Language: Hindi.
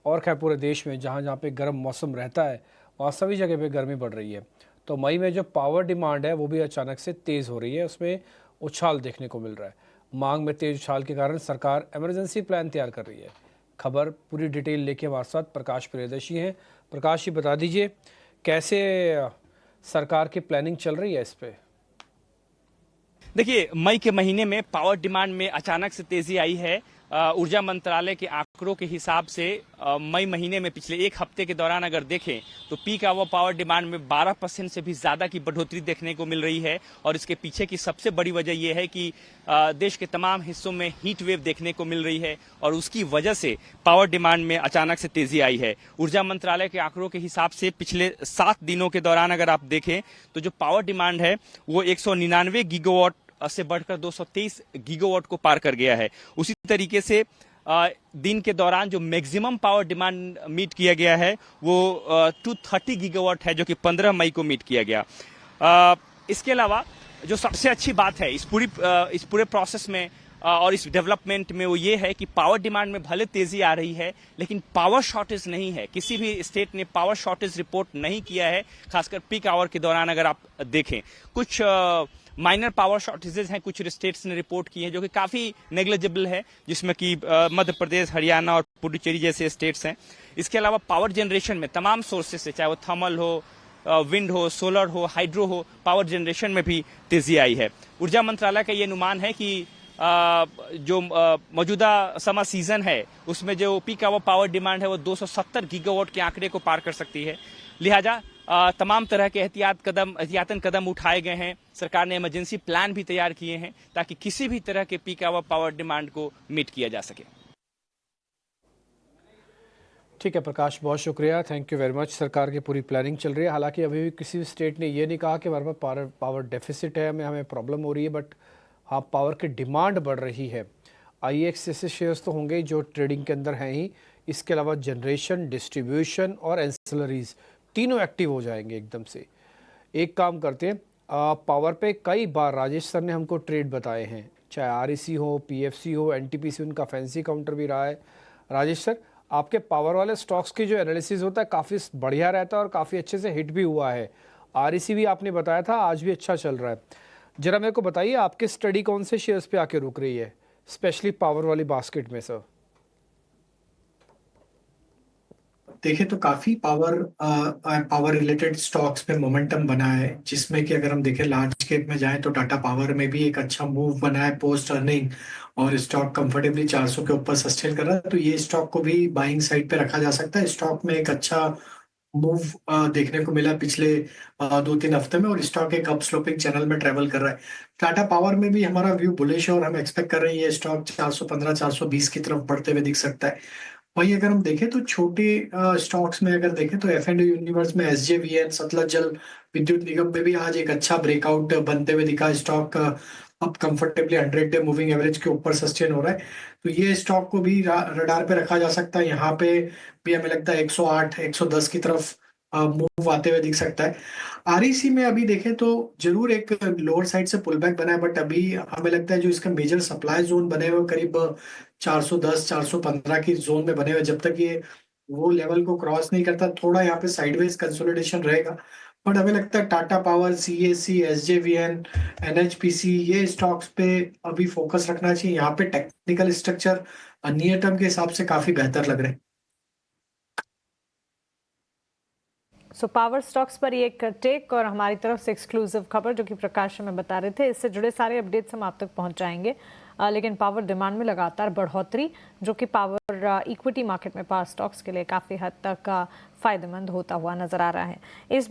और खैर पूरे देश में जहाँ जहाँ पे गर्म मौसम रहता है वहाँ सभी जगह पे गर्मी बढ़ रही है। तो मई में जो पावर डिमांड है वो भी अचानक से तेज़ हो रही है, उसमें उछाल देखने को मिल रहा है। मांग में तेज उछाल के कारण सरकार इमरजेंसी प्लान तैयार कर रही है। खबर पूरी डिटेल लेके हमारे साथ प्रकाश प्रियदर्शी हैं। प्रकाश जी बता दीजिए कैसे सरकार की प्लानिंग चल रही है इस पे। देखिए, मई के महीने में पावर डिमांड में अचानक से तेजी आई है। ऊर्जा मंत्रालय के आंकड़ों के हिसाब से मई महीने में पिछले एक हफ्ते के दौरान अगर देखें तो पीक आवर पावर डिमांड में 12% से भी ज्यादा की बढ़ोतरी देखने को मिल रही है। और इसके पीछे की सबसे बड़ी वजह यह है कि देश के तमाम हिस्सों में हीट वेव देखने को मिल रही है और उसकी वजह से पावर डिमांड में अचानक से तेजी आई है। ऊर्जा मंत्रालय के आंकड़ों के हिसाब से पिछले 7 दिनों के दौरान अगर आप देखें तो जो पावर डिमांड है वो 199 गीगावाट से बढ़कर 223 गीगावाट को पार कर गया है। उसी तरीके से दिन के दौरान जो मैक्सिमम पावर डिमांड मीट किया गया है वो 230 गीगावाट है, जो कि 15 मई को मीट किया गया। इसके अलावा जो सबसे अच्छी बात है इस पूरे प्रोसेस में और इस डेवलपमेंट में वो ये है कि पावर डिमांड में भले तेजी आ रही है लेकिन पावर शॉर्टेज नहीं है। किसी भी स्टेट ने पावर शॉर्टेज रिपोर्ट नहीं किया है, खासकर पीक आवर के दौरान अगर आप देखें। कुछ माइनर पावर शॉर्टेजेस हैं कुछ स्टेट्स ने रिपोर्ट की हैं जो कि काफी नेग्लिजिबल है, जिसमें कि मध्य प्रदेश, हरियाणा और पुडुचेरी जैसे स्टेट्स हैं। इसके अलावा पावर जनरेशन में तमाम सोर्सेस से, चाहे वो थर्मल हो, विंड हो, सोलर हो, हाइड्रो हो, पावर जनरेशन में भी तेजी आई है। ऊर्जा मंत्रालय का ये अनुमान है कि जो मौजूदा समर सीजन है उसमें जो पीक आवर पावर डिमांड है वो 270 गीगावाट के आंकड़े को पार कर सकती है। लिहाजा तमाम तरह के एहतियातन कदम उठाए गए हैं। सरकार ने इमरजेंसी प्लान भी तैयार किए हैं ताकि किसी भी तरह के पीक आवर पावर डिमांड को मीट किया जा सके। ठीक है प्रकाश, बहुत शुक्रिया, थैंक यू वेरी मच। सरकार की पूरी प्लानिंग चल रही है। हालांकि अभी भी किसी भी स्टेट ने ये नहीं कहा कि हमारे पास पावर डेफिसिट है, हमें प्रॉब्लम हो रही है, बट हाँ पावर की डिमांड बढ़ रही है। आईएक्स जैसे शेयर्स तो होंगे जो ट्रेडिंग के अंदर हैं ही, इसके अलावा जनरेशन, डिस्ट्रीब्यूशन और एंसिलरीज तीनों एक्टिव हो जाएंगे एकदम से। एक काम करते हैं, पावर पे कई बार राजेश सर ने हमको ट्रेड बताए हैं, चाहे आरईसी हो, पीएफसी हो, एनटीपीसी उनका फैंसी काउंटर भी रहा है। राजेश सर, आपके पावर वाले स्टॉक्स की जो एनालिसिस होता है काफ़ी बढ़िया रहता है और काफ़ी अच्छे से हिट भी हुआ है। आरईसी भी आपने बताया था, आज भी अच्छा चल रहा है। जरा मेरे को बताइए आपकी स्टडी कौन से शेयर्स पे आके रुक रही है, स्पेशली पावर वाली बास्केट में सर? देखें तो काफी पावर रिलेटेड स्टॉक्स पे मोमेंटम बना है, जिसमें कि अगर हम देखें लार्ज कैप में जाएं तो टाटा पावर में भी एक अच्छा मूव बना है पोस्ट अर्निंग और स्टॉक कंफर्टेबली 400 के ऊपर सस्टेन कर रहा है। तो ये स्टॉक को भी बाइंग साइड पे रखा जा सकता है। स्टॉक में एक अच्छा मूव देखने को मिला पिछले 2-3 हफ्ते में और स्टॉक एक अप स्लोपिंग चैनल में ट्रेवल कर रहा है। टाटा पावर में भी हमारा व्यू बुलिश है और हम एक्सपेक्ट कर रहे हैं ये स्टॉक 415 420 की तरफ बढ़ते हुए दिख सकता है। वही अगर हम देखें तो छोटे स्टॉक्स में अगर देखें तो एफ एंड यूनिवर्स में एसजेवीएन, सतलज जल विद्युत निगम में भी आज एक अच्छा ब्रेकआउट बनते हुए दिखा। स्टॉक अब कंफर्टेबली 100 डे मूविंग एवरेज के ऊपर सस्टेन हो रहा है। तो ये स्टॉक को भी रडार पे रखा जा सकता है। यहाँ पे भी हमें लगता है 108 110 की तरफ मूव आते हुए दिख सकता है। आरईसी में अभी देखें तो जरूर एक लोअर साइड से पुल बैक बना है, बट अभी हमें लगता है जो इसका मेजर सप्लाई जोन बने हुए करीब 410 415 की जोन में बने हुए, जब तक ये वो लेवल को क्रॉस नहीं करता थोड़ा यहाँ पे साइडवेज कंसोलिडेशन रहेगा। बट हमें लगता है Tata power, CSC, SJVN, NHPC ये स्टॉक्स पे अभी फोकस रखना चाहिए। यहाँ पे टेक्निकल स्ट्रक्चर नियर टर्म के हिसाब से काफी बेहतर लग रहे हैं। सो पावर स्टॉक्स पर ये एक टेक और हमारी तरफ से एक्सक्लूसिव खबर जो कि प्रकाश में बता रहे थे, इससे जुड़े सारे अपडेट्स हम आप तक पहुंचाएंगे। लेकिन पावर डिमांड में लगातार बढ़ोतरी जो कि पावर इक्विटी मार्केट में पावर स्टॉक्स के लिए काफ़ी हद तक फायदेमंद होता हुआ नजर आ रहा है। इस